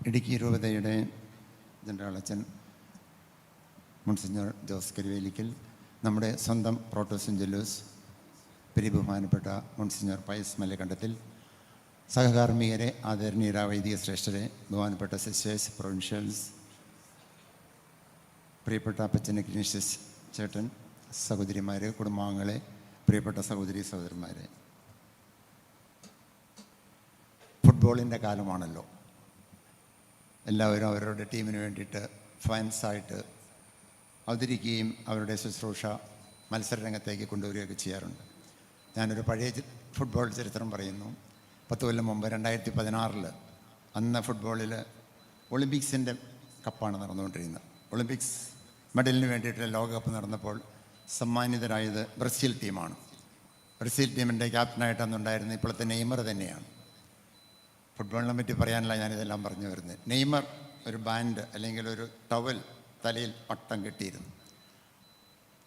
ഇടുക്കി രൂപതയുടെ ജനറൽ അച്ഛൻ മോൺസിഞ്ഞോർ ജോസ് കരിവേലിക്കൽ, നമ്മുടെ സ്വന്തം പ്രോട്ടോസ് ജെല്ലൂസ് ബഹുമാനപ്പെട്ട മോൺസിഞ്ഞോർ പയസ് മലക്കണ്ടത്തിൽ, സഹകാർമ്മികരെ, ആദരണീയരായ വൈദിക ശ്രേഷ്ഠരെ, ബഹുമാനപ്പെട്ട സിസ്റ്റേഴ്സ്, പ്രൊവിൻഷ്യൽസ്, പ്രിയപ്പെട്ട അപ്പച്ചൻ ഇഗ്നേഷ്യസ് ചേട്ടൻ, സഹോദരിമാർ, കുടുംബാംഗങ്ങളെ, പ്രിയപ്പെട്ട സഹോദരി സഹോദരന്മാരെ, ഫുട്ബോളിൻ്റെ കാലമാണല്ലോ. എല്ലാവരും അവരുടെ ടീമിന് വേണ്ടിയിട്ട് ഫാൻസായിട്ട് അവതരിക്കുകയും അവരുടെ ശുശ്രൂഷ മത്സരരംഗത്തേക്ക് കൊണ്ടുവരികയൊക്കെ ചെയ്യാറുണ്ട്. ഞാനൊരു പഴയ ഫുട്ബോൾ ചരിത്രം പറയുന്നു. 10 കൊല്ലം മുമ്പ് 2016 അന്ന് ഫുട്ബോളിൽ ഒളിമ്പിക്സിൻ്റെ കപ്പാണ് നടന്നുകൊണ്ടിരിക്കുന്നത്. ഒളിമ്പിക്സ് മെഡലിന് വേണ്ടിയിട്ട് ലോകകപ്പ് നടന്നപ്പോൾ സമ്മാനിതരായത് ബ്രസീൽ ടീമാണ്. ബ്രസീൽ ടീമിൻ്റെ ക്യാപ്റ്റനായിട്ട് അന്നുണ്ടായിരുന്ന ഇപ്പോഴത്തെ നെയ്മർ തന്നെയാണ്. ഫുട്ബോളിനെ പറ്റി പറയാനല്ല ഞാനിതെല്ലാം പറഞ്ഞു വരുന്നത്. നെയ്മർ ഒരു ബാൻഡ് അല്ലെങ്കിൽ ഒരു ടവൽ തലയിൽ പട്ടം കെട്ടിയിരുന്നു.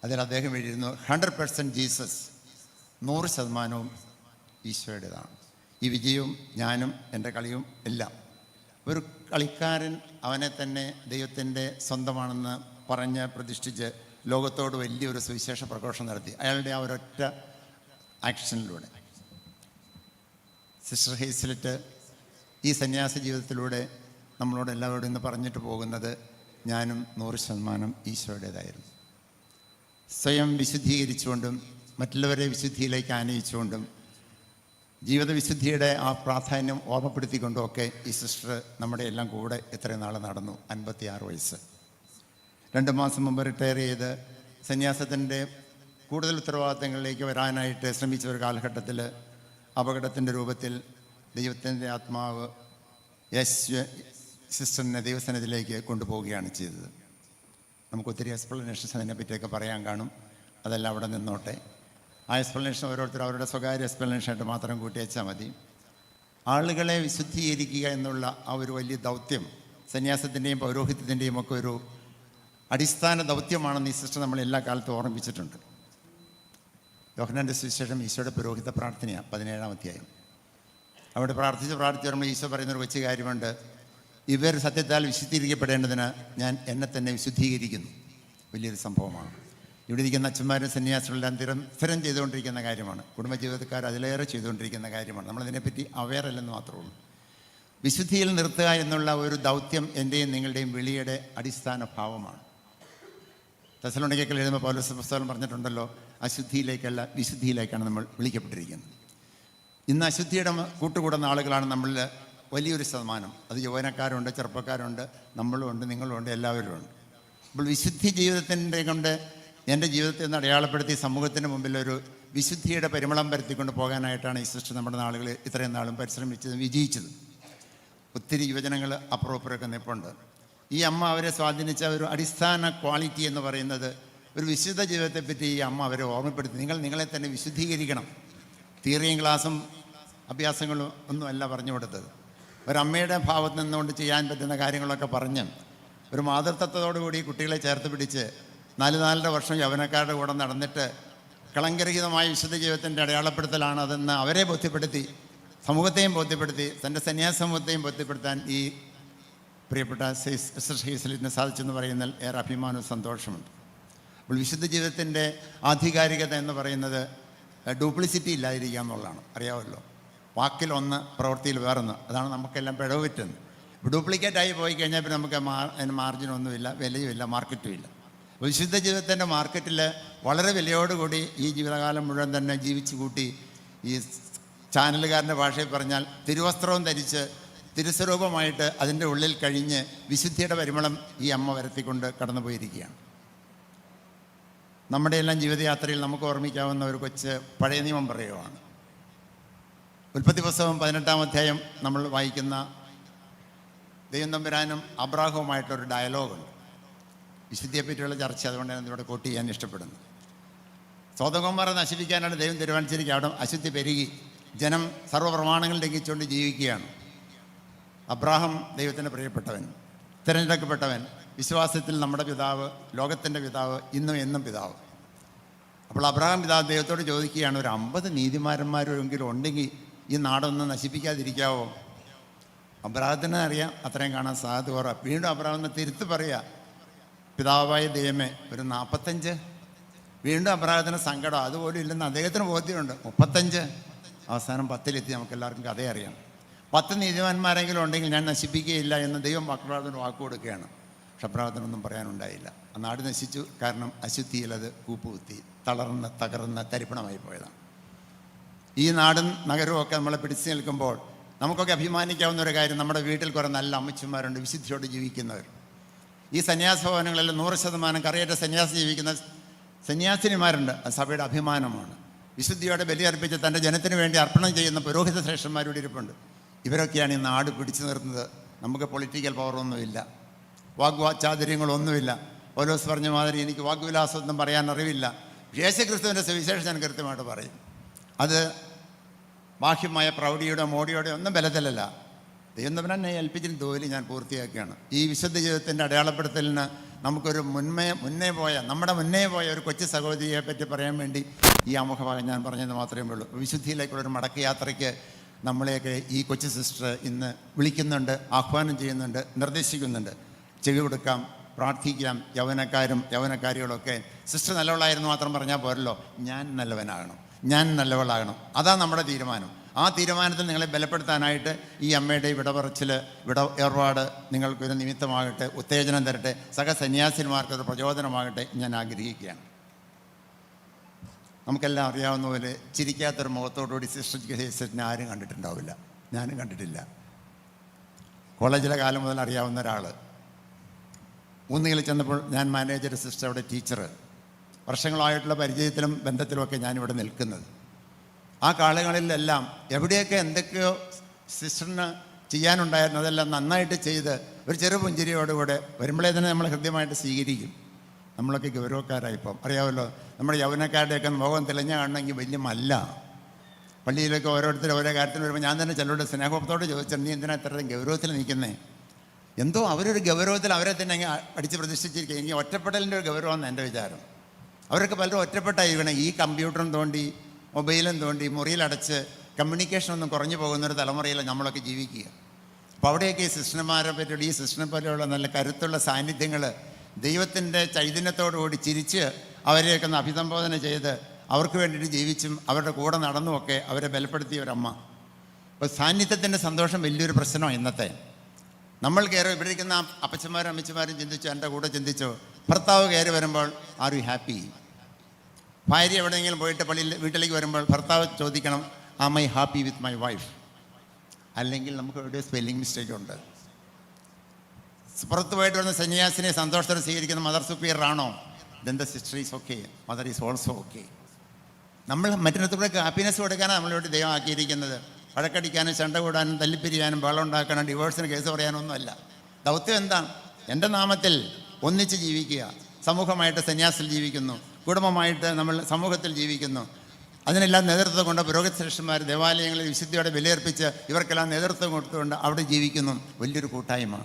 അതിൽ അദ്ദേഹം എഴുതിയിരുന്നു 100% ജീസസ്, 100% ഈശോയുടേതാണ്. ഈ വിജയവും ഞാനും എൻ്റെ കളിയും എല്ലാം. ഒരു കളിക്കാരൻ അവനെ തന്നെ ദൈവത്തിൻ്റെ സ്വന്തമാണെന്ന് പറഞ്ഞ് പ്രതിഷ്ഠിച്ച് ലോകത്തോട് വലിയൊരു സുവിശേഷ പ്രഘോഷണം നടത്തി, അയാളുടെ ആ ഒരൊറ്റ ആക്ഷനിലൂടെ. സിസ്റ്റർ ഹേസലിറ്റ് ഈ സന്യാസ ജീവിതത്തിലൂടെ നമ്മളോട് എല്ലാവരോടും ഇന്ന് പറഞ്ഞിട്ട് പോകുന്നത് ഞാനും 100% ഈശോയുടേതായിരുന്നു. സ്വയം വിശുദ്ധീകരിച്ചുകൊണ്ടും മറ്റുള്ളവരെ വിശുദ്ധിയിലേക്ക് ആനയിച്ചുകൊണ്ടും ജീവിത വിശുദ്ധിയുടെ ആ പ്രാധാന്യം ഓർമ്മപ്പെടുത്തിക്കൊണ്ടുമൊക്കെ ഈ സിസ്റ്റർ നമ്മുടെ എല്ലാം കൂടെ ഇത്രയും നാൾ നടന്നു. 56 വയസ്സ്. 2 മാസം മുമ്പ് റിട്ടയർ ചെയ്ത് സന്യാസത്തിൻ്റെ കൂടുതൽ ഉത്തരവാദിത്തങ്ങളിലേക്ക് വരാനായിട്ട് ശ്രമിച്ച ഒരു കാലഘട്ടത്തിൽ അപകടത്തിൻ്റെ രൂപത്തിൽ ദൈവത്തിൻ്റെ ആത്മാവ് സിസ്റ്ററിനെ ദൈവസന്നിധിയിലേക്ക് കൊണ്ടുപോവുകയാണ് ചെയ്തത്. നമുക്കൊത്തിരി എക്സ്പ്ലനേഷൻസ് അതിനെപ്പറ്റിയൊക്കെ പറയാൻ കാണും. അതെല്ലാം അവിടെ നിന്നോട്ടെ. ആ എക്സ്പ്ലനേഷൻ ഓരോരുത്തർ അവരുടെ സ്വകാര്യ എക്സ്പ്ലനേഷനായിട്ട് മാത്രം കൂട്ടി വെച്ചാൽ മതി. ആളുകളെ വിശുദ്ധീകരിക്കുക എന്നുള്ള ആ ഒരു വലിയ ദൗത്യം സന്യാസത്തിൻ്റെയും പൗരോഹിത്യത്തിൻ്റെയും ഒക്കെ ഒരു അടിസ്ഥാന ദൗത്യമാണെന്ന് ഈ സിസ്റ്റർ നമ്മൾ എല്ലാ കാലത്തും ഓർമ്മിപ്പിച്ചിട്ടുണ്ട്. യോഹന്നാൻ്റെ സുവിശേഷം ഈശോയുടെ പുരോഹിത പ്രാർത്ഥനയാണ് 17-ാം അധ്യായം. അവിടെ പ്രാർത്ഥിച്ച് നമ്മൾ ഈശോ പറയുന്നൊരു കൊച്ചു കാര്യമുണ്ട്. ഇവർ സത്യത്താൽ വിശുദ്ധീകരിക്കപ്പെടേണ്ടതിന് ഞാൻ എന്നെ തന്നെ വിശുദ്ധീകരിക്കുന്നു. വലിയൊരു സംഭവമാണ്. ഇവിടെ ഇരിക്കുന്ന അച്ഛന്മാരും സന്യാസികളെല്ലാം സ്ഥിരം ചെയ്തുകൊണ്ടിരിക്കുന്ന കാര്യമാണ്. കുടുംബജീവിതക്കാർ അതിലേറെ ചെയ്തുകൊണ്ടിരിക്കുന്ന കാര്യമാണ്. നമ്മളതിനെപ്പറ്റി അവെയർ അല്ലെന്ന് മാത്രമേ ഉള്ളൂ. വിശുദ്ധിയിൽ നിർത്തുക എന്നുള്ള ഒരു ദൗത്യം എൻ്റെയും നിങ്ങളുടെയും വിളിയുടെ അടിസ്ഥാന ഭാവമാണ്. തെസ്സലോനിക്കയിൽ എഴുതുമ്പോൾ പൗലോസ് പുസ്തകം പറഞ്ഞിട്ടുണ്ടല്ലോ, അശുദ്ധിയിലേക്കല്ല വിശുദ്ധിയിലേക്കാണ് നമ്മൾ വിളിക്കപ്പെട്ടിരിക്കുന്നത്. ഇന്ന് അശുദ്ധിയുടെ കൂട്ടുകൂടുന്ന ആളുകളാണ് നമ്മളിൽ വലിയൊരു ശതമാനം. അത് യൗവനക്കാരുണ്ട്, ചെറുപ്പക്കാരുണ്ട്, നമ്മളും ഉണ്ട്, നിങ്ങളും ഉണ്ട്, എല്ലാവരും ഉണ്ട്. അപ്പോൾ വിശുദ്ധി ജീവിതത്തിൻ്റെ കൊണ്ട് എൻ്റെ ജീവിതത്തെ ഒന്ന് അടയാളപ്പെടുത്തി സമൂഹത്തിന് മുമ്പിൽ ഒരു വിശുദ്ധിയുടെ പരിമളം പരത്തിക്കൊണ്ട് പോകാനായിട്ടാണ് ഈ സിസ്റ്റർ നമ്മുടെ നാളുകൾ ഇത്രയും നാളും പരിശ്രമിച്ചതും വിജയിച്ചത്. ഒത്തിരി യുവജനങ്ങൾ അപ്പുറമൊക്കെ നിൽപ്പുണ്ട്. ഈ അമ്മ അവരെ സ്വാധീനിച്ച ഒരു അടിസ്ഥാന ക്വാളിറ്റി എന്ന് പറയുന്നത് ഒരു വിശുദ്ധ ജീവിതത്തെപ്പറ്റി ഈ അമ്മ അവരെ ഓർമ്മപ്പെടുത്തി. നിങ്ങളെ തന്നെ വിശുദ്ധീകരിക്കണം. തിയറിയും ക്ലാസ്സും അഭ്യാസങ്ങളും ഒന്നുമല്ല പറഞ്ഞു കൊടുത്തത്. ഒരമ്മയുടെ ഭാവത്ത് നിന്നുകൊണ്ട് ചെയ്യാൻ പറ്റുന്ന കാര്യങ്ങളൊക്കെ പറഞ്ഞ് ഒരു മാതൃത്വത്തോടുകൂടി കുട്ടികളെ ചേർത്ത് പിടിച്ച് 4 വർഷം യൗവനക്കാരുടെ കൂടെ നടന്നിട്ട് കളങ്കരഹിതമായ വിശുദ്ധ ജീവിതത്തിൻ്റെ അടയാളപ്പെടുത്തലാണ് അതെന്ന് അവരെ ബോധ്യപ്പെടുത്തി, സമൂഹത്തെയും ബോധ്യപ്പെടുത്തി, തൻ്റെ സന്യാസ സമൂഹത്തെയും ബോധ്യപ്പെടുത്താൻ ഈ പ്രിയപ്പെട്ട സിസ്റ്റർ ഹേസലിറ്റിന് സാധിച്ചെന്ന് പറയുന്നതിൽ ഏറെ അഭിമാനവും സന്തോഷമുണ്ട്. അപ്പോൾ വിശുദ്ധ ജീവിതത്തിൻ്റെ ആധികാരികത എന്ന് പറയുന്നത് ഡ്യൂപ്ലിസിറ്റി ഇല്ലാതിരിക്കുക എന്നുള്ളതാണ്. അറിയാമല്ലോ, വാക്കിൽ ഒന്ന്, പ്രവൃത്തിയിൽ വേറൊന്ന്. അതാണ് നമുക്കെല്ലാം പിഴവ് പറ്റുന്നത്. ഡ്യൂപ്ലിക്കേറ്റായി പോയി കഴിഞ്ഞാൽ പിന്നെ നമുക്ക് അതിന് മാർജിനൊന്നുമില്ല, വിലയുമില്ല, മാർക്കറ്റും ഇല്ല. വിശുദ്ധ ജീവിതത്തിൻ്റെ മാർക്കറ്റിൽ വളരെ വിലയോടുകൂടി ഈ ജീവിതകാലം മുഴുവൻ തന്നെ ജീവിച്ചു കൂട്ടി, ഈ ചാനലുകാരൻ്റെ ഭാഷയിൽ പറഞ്ഞാൽ തിരുവസ്ത്രവും ധരിച്ച് തിരുസ്വരൂപമായിട്ട് അതിൻ്റെ ഉള്ളിൽ കഴിഞ്ഞ് വിശുദ്ധിയുടെ പരിമളം ഈ അമ്മ വരുത്തിക്കൊണ്ട് കടന്നുപോയിരിക്കുകയാണ്. നമ്മുടെ എല്ലാം ജീവിതയാത്രയിൽ നമുക്ക് ഓർമ്മിക്കാവുന്ന ഒരു കൊച്ച് പഴയ നിയമം പറയുകയാണ്. ഉൽപ്പത്തി പുസ്തകം 18-ാം അധ്യായം നമ്മൾ വായിക്കുന്ന ദൈവം തമ്പുരാനും അബ്രാഹവുമായിട്ടൊരു ഡയലോഗുണ്ട്. വിശുദ്ധിയെപ്പറ്റിയുള്ള ചർച്ച, അതുകൊണ്ട് ഞാൻ ഇവിടെ കോട്ട് ചെയ്യാൻ ഇഷ്ടപ്പെടുന്നു. സോദോം നശിപ്പിക്കാനാണ് ദൈവം തീരുമാനിച്ചിരിക്കുക. അവിടെ അശുദ്ധി പെരുകി, ജനം സർവ്വപ്രമാണങ്ങൾ ലംഘിച്ചുകൊണ്ട് ജീവിക്കുകയാണ്. അബ്രാഹം ദൈവത്തിൻ്റെ പ്രിയപ്പെട്ടവൻ, തിരഞ്ഞെടുക്കപ്പെട്ടവൻ, വിശ്വാസത്തിൽ നമ്മുടെ പിതാവ്, ലോകത്തിൻ്റെ പിതാവ്, ഇന്നും എന്നും പിതാവ്. അപ്പോൾ അബ്രാഹാം പിതാവ് ദൈവത്തോട് ചോദിക്കുകയാണ്, ഒരു 50 നീതിമാന്മാരെങ്കിലും ഉണ്ടെങ്കിൽ ഈ നാടൊന്ന് നശിപ്പിക്കാതിരിക്കാവോ? അബ്രാഹത്തിന് അറിയാം അത്രയും കാണാൻ സാധ്യത കുറവാണ്. വീണ്ടും അബ്രാഹം തിരുത്ത് പറയുക, പിതാവായ ദൈവമേ ഒരു 45. വീണ്ടും അബ്രാഹത്തിന് സങ്കടം, അതുപോലും ഇല്ലെന്ന് അദ്ദേഹത്തിന് ബോധ്യമുണ്ട്. 35, അവസാനം 10 നമുക്ക് എല്ലാവർക്കും കഥ അറിയാം. 10 നീതിമാന്മാരെങ്കിലും ഉണ്ടെങ്കിൽ ഞാൻ നശിപ്പിക്കുകയില്ല എന്ന് ദൈവം അബ്രാഹത്തിന് വാക്ക് കൊടുക്കുകയാണ്. പക്ഷെ അബ്രാഹത്തിനൊന്നും പറയാനുണ്ടായില്ല. ആ നാട് നശിച്ചു. കാരണം അശുദ്ധിയിൽ അത് കൂപ്പുകുത്തി തളർന്ന് തകർന്ന് തരിപ്പണമായി പോയതാണ്. ഈ നാടും നഗരവും ഒക്കെ നമ്മളെ പിടിച്ചു നിൽക്കുമ്പോൾ നമുക്കൊക്കെ അഭിമാനിക്കാവുന്ന ഒരു കാര്യം, നമ്മുടെ വീട്ടിൽ കുറേ നല്ല അമ്മച്ചിമാരുണ്ട്, വിശുദ്ധിയോട് ജീവിക്കുന്നവർ. ഈ സന്യാസ ഭവനങ്ങളിൽ 100% കറിയേറ്റ സന്യാസം ജീവിക്കുന്ന സന്യാസിനിമാരുണ്ട്. അത് സഭയുടെ അഭിമാനമാണ്. വിശുദ്ധിയോടെ ബലിയർപ്പിച്ച് തൻ്റെ ജനത്തിന് വേണ്ടി അർപ്പണം ചെയ്യുന്ന പുരോഹിത ശ്രേഷ്ഠന്മാരുടെ ഇരിപ്പുണ്ട്. ഇവരൊക്കെയാണ് ഈ നാട് പിടിച്ചു നിർത്തുന്നത്. നമുക്ക് പൊളിറ്റിക്കൽ പവറൊന്നുമില്ല, വാഗ്വാചാതുര്യങ്ങളൊന്നുമില്ല. പൗലോസ് പറഞ്ഞ മാതിരി എനിക്ക് വാഗ്വിലാസമൊന്നും പറയാൻ അറിവില്ല. യേശുക്രിസ്തുവിൻ്റെ സുവിശേഷം ഞാൻ കൃത്യമായിട്ട് പറയും. അത് ബാഹ്യമായ പ്രൗഢിയുടെ മോടിയുടെ ഒന്നും ബലത്തിലല്ല. ദൈവം എന്നെ ഏൽപ്പിച്ചിട്ട് ജോലി ഞാൻ പൂർത്തിയാക്കുകയാണ്. ഈ വിശുദ്ധ ജീവിതത്തിൻ്റെ അടയാളപ്പെടുത്തലിന് നമുക്കൊരു മുന്നേ പോയ ഒരു കൊച്ചു സഹോദരിയെ പറ്റി പറയാൻ വേണ്ടി ഈ ആമുഖഭാഗം ഞാൻ പറഞ്ഞത് മാത്രമേ ഉള്ളൂ. വിശുദ്ധിയിലേക്കുള്ളൊരു മടക്ക യാത്രയ്ക്ക് നമ്മളെയൊക്കെ ഈ കൊച്ചു സിസ്റ്റർ ഇന്ന് വിളിക്കുന്നുണ്ട്, ആഹ്വാനം ചെയ്യുന്നുണ്ട്, നിർദ്ദേശിക്കുന്നുണ്ട്. ചെവി കൊടുക്കാം, പ്രാർത്ഥിക്കാം. യൗവനക്കാരികളൊക്കെ സിസ്റ്റർ നല്ലവളായിരുന്നു മാത്രം പറഞ്ഞാൽ പോരല്ലോ, ഞാൻ നല്ലവനാകണം, ഞാൻ നല്ലവളാകണം. അതാണ് നമ്മുടെ തീരുമാനം. ആ തീരുമാനത്തിൽ നിങ്ങളെ ബലപ്പെടുത്താനായിട്ട് ഈ അമ്മയുടെ ഏർപാട് നിങ്ങൾക്കൊരു നിമിത്തമാകട്ടെ, ഉത്തേജനം തരട്ടെ, സന്യാസിന്മാർക്കൊരു പ്രചോദനമാകട്ടെ ഞാൻ ആഗ്രഹിക്കുകയാണ്. നമുക്കെല്ലാം അറിയാവുന്ന പോലെ ചിരിക്കാത്തൊരു മുഖത്തോടുകൂടി സിസ്റ്ററിനെ ആരും കണ്ടിട്ടുണ്ടാവില്ല. ഞാനും കണ്ടിട്ടില്ല. കോളേജിലെ കാലം മുതൽ അറിയാവുന്ന ഒരാൾ. ഊന്നുകിൽ ചെന്നപ്പോൾ ഞാൻ മാനേജർ, സിസ്റ്റർ അവിടെ ടീച്ചർ. വർഷങ്ങളായിട്ടുള്ള പരിചയത്തിലും ബന്ധത്തിലുമൊക്കെ ഞാനിവിടെ നിൽക്കുന്നത്. ആ കാലങ്ങളിലെല്ലാം എവിടെയൊക്കെ എന്തൊക്കെയോ സിസ്റ്ററിന് ചെയ്യാനുണ്ടായിരുന്നു അതെല്ലാം നന്നായിട്ട് ചെയ്ത് ഒരു ചെറു പുഞ്ചിരിയോടുകൂടെ വരുമ്പോഴേ തന്നെ നമ്മൾ ഹൃദ്യമായിട്ട് സ്വീകരിക്കും. നമ്മളൊക്കെ ഗൗരവക്കാരായിപ്പം അറിയാമല്ലോ. നമ്മുടെ യൗവനക്കാരുടെയൊക്കെ മുഖം തെളിഞ്ഞ കാണണമെങ്കിൽ വലിയ മല്ല. പള്ളിയിലൊക്കെ ഓരോരുത്തരും ഓരോ കാര്യത്തിന് വരുമ്പോൾ ഞാൻ തന്നെ ചിലരോട് സ്നേഹത്തോടെ ചോദിച്ചാൽ നീ എന്തിനാ ഇത്രയും ഗൗരവത്തിൽ നിൽക്കുന്നേ? എന്തോ അവരൊരു ഗൗരവത്തിൽ അവരെ തന്നെ അങ്ങ് അടിച്ച് പ്രതിഷ്ഠിച്ചിരിക്കുക. എനിക്ക് ഒറ്റപ്പെടലിൻ്റെ ഒരു ഗൗരവമെന്ന് എൻ്റെ വിചാരം. അവരൊക്കെ പലരും ഒറ്റപ്പെട്ടായിരിക്കണം. ഈ കമ്പ്യൂട്ടറും തോണ്ടി മൊബൈലും തോണ്ടി മുറിയിലടച്ച് കമ്മ്യൂണിക്കേഷനൊന്നും കുറഞ്ഞു പോകുന്നൊരു തലമുറയിൽ നമ്മളൊക്കെ ജീവിക്കുക. അപ്പോൾ അവിടെയൊക്കെ ഈ സിസ്റ്റർമാരെ പറ്റിയുള്ള ഈ സിസ്റ്ററിനെ പോലെയുള്ള നല്ല കരുത്തുള്ള സാന്നിധ്യങ്ങൾ ദൈവത്തിൻ്റെ ചൈതന്യത്തോടുകൂടി ചിരിച്ച് അവരെയൊക്കെ ഒന്ന് അഭിസംബോധന ചെയ്ത് അവർക്ക് വേണ്ടിയിട്ട് ജീവിച്ചും അവരുടെ കൂടെ നടന്നുമൊക്കെ അവരെ ബലപ്പെടുത്തിയ ഒരമ്മ. അപ്പോൾ സാന്നിധ്യത്തിൻ്റെ സന്തോഷം വലിയൊരു പ്രശ്നമാണ് ഇന്നത്തെ. നമ്മൾ ഇവിടെ ഇരിക്കുന്ന അപ്പച്ചന്മാരും അമ്മച്ചമാരും ചിന്തിച്ചോ, എൻ്റെ കൂടെ ചിന്തിച്ചോ, ഭർത്താവ് കയറി വരുമ്പോൾ ആർ യു ഹാപ്പി? ഭാര്യ എവിടെയെങ്കിലും പോയിട്ട് വീട്ടിലേക്ക് വരുമ്പോൾ ഭർത്താവ് ചോദിക്കണം am I happy with my wife? അല്ലെങ്കിൽ നമുക്ക് എവിടെ സ്പെല്ലിംഗ് മിസ്റ്റേക്ക് ഉണ്ട്. പുറത്ത് പോയിട്ട് വരുന്ന സന്യാസിനെ സന്തോഷത്തോടെ സ്വീകരിക്കുന്ന മദർ സുപ്പീരിയർ ആണോ? Then the sister is okay, mother is also okay. നമ്മൾ മറ്റിടത്തുകൂടെ ഹാപ്പിനെസ് കൊടുക്കാനാണ് നമ്മളിവിടെ ദൈവം ആക്കിയിരിക്കുന്നത്. വഴക്കടിക്കാനും ചണ്ട കൂടാനും തല്ലിപ്പിരിയാനും ബഹളം ഉണ്ടാക്കാനും ഡിവോഴ്സിന് കേസ് പറയാനൊന്നുമല്ല. ദൗത്യം എന്താണ്? എൻ്റെ നാമത്തിൽ ഒന്നിച്ച് ജീവിക്കുക. സമൂഹമായിട്ട് സന്യാസിൽ ജീവിക്കുന്നു, കുടുംബമായിട്ട് നമ്മൾ സമൂഹത്തിൽ ജീവിക്കുന്നു. അതിനെല്ലാം നേതൃത്വം കൊണ്ട് പുരോഹിത ശ്രേഷ്ഠന്മാർ ദേവാലയങ്ങളിൽ വിശുദ്ധിയോടെ വിലയർപ്പിച്ച് ഇവർക്കെല്ലാം നേതൃത്വം കൊടുത്തുകൊണ്ട് അവിടെ ജീവിക്കുന്നു. വലിയൊരു കൂട്ടായ്മ.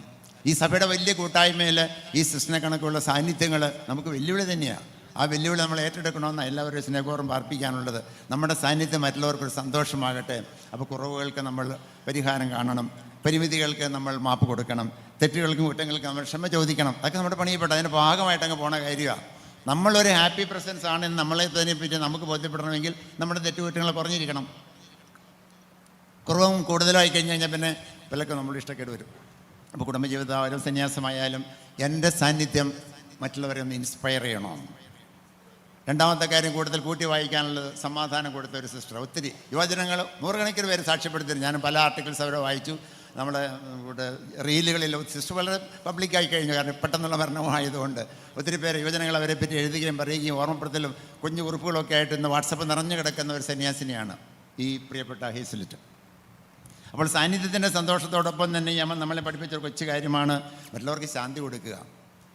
ഈ സഭയുടെ വലിയ കൂട്ടായ്മയിൽ ഈ സിസ്റ്ററിനെ കണക്കുള്ള സാന്നിധ്യങ്ങൾ നമുക്ക് വെല്ലുവിളി തന്നെയാണ്. ആ വെല്ലുവിളി നമ്മൾ ഏറ്റെടുക്കണമെന്നാണ് എല്ലാവരും സ്നേഹപൂർവ്വം പാർപ്പിക്കാനുള്ളത്. നമ്മുടെ സാന്നിധ്യം മറ്റുള്ളവർക്കൊരു സന്തോഷമാകട്ടെ. അപ്പോൾ കുറവുകൾക്ക് നമ്മൾ പരിഹാരം കാണണം, പരിമിതികൾക്ക് നമ്മൾ മാപ്പ് കൊടുക്കണം, തെറ്റുകൾക്കും കുറ്റങ്ങൾക്കും നമ്മൾ ക്ഷമ ചോദിക്കണം. അതൊക്കെ നമ്മുടെ പണിയപ്പെട്ട അതിൻ്റെ ഭാഗമായിട്ട് അങ്ങ് പോണ കാര്യമാണ്. നമ്മളൊരു ഹാപ്പി പ്രസൻസ് ആണെന്ന് നമ്മളെ തന്നെ പറ്റി നമുക്ക് ബോധ്യപ്പെടണമെങ്കിൽ നമ്മുടെ തെറ്റുകുറ്റങ്ങൾ കുറഞ്ഞിരിക്കണം. കുറവും കൂടുതലായി കഴിഞ്ഞാൽ പിന്നെ വിലക്ക് നമ്മൾ ഇഷ്ടക്കേട് വരും. അപ്പോൾ കുടുംബജീവിതമായാലും സന്യാസമായാലും എൻ്റെ സാന്നിധ്യം മറ്റുള്ളവരെ ഒന്ന് ഇൻസ്പയർ ചെയ്യണം. രണ്ടാമത്തെ കാര്യം, കൂടുതൽ കൂട്ടി വായിക്കാനുള്ളത് സമാധാനം കൊടുത്ത ഒരു സിസ്റ്റർ. ഒത്തിരി യുവജനങ്ങൾ 100 പേര് സാക്ഷ്യപ്പെടുത്തിയിരുന്നു. ഞാൻ പല ആർട്ടിക്കിൾസ് അവരെ വായിച്ചു. നമ്മുടെ ഇവിടെ റീലുകളിൽ സിസ്റ്റർ വളരെ പബ്ലിക്കായി കഴിഞ്ഞു. കാരണം പെട്ടെന്നുള്ള മരണമായതുകൊണ്ട് ഒത്തിരി പേര് യുവജനങ്ങൾ അവരെ പറ്റി എഴുതുകയും പറയുകയും ഓർമ്മപ്പെടുത്തലും കുഞ്ഞു കുറിപ്പുകളൊക്കെ ആയിട്ട് ഇന്ന് വാട്സപ്പ് നിറഞ്ഞു കിടക്കുന്ന ഒരു സന്യാസിനിയാണ് ഈ പ്രിയപ്പെട്ട ഹേസലിറ്റ്. അപ്പോൾ സാന്നിധ്യത്തിൻ്റെ സന്തോഷത്തോടൊപ്പം തന്നെ നമ്മളെ പഠിപ്പിച്ചൊരു കൊച്ചു കാര്യമാണ് മറ്റുള്ളവർക്ക് ശാന്തി കൊടുക്കുക.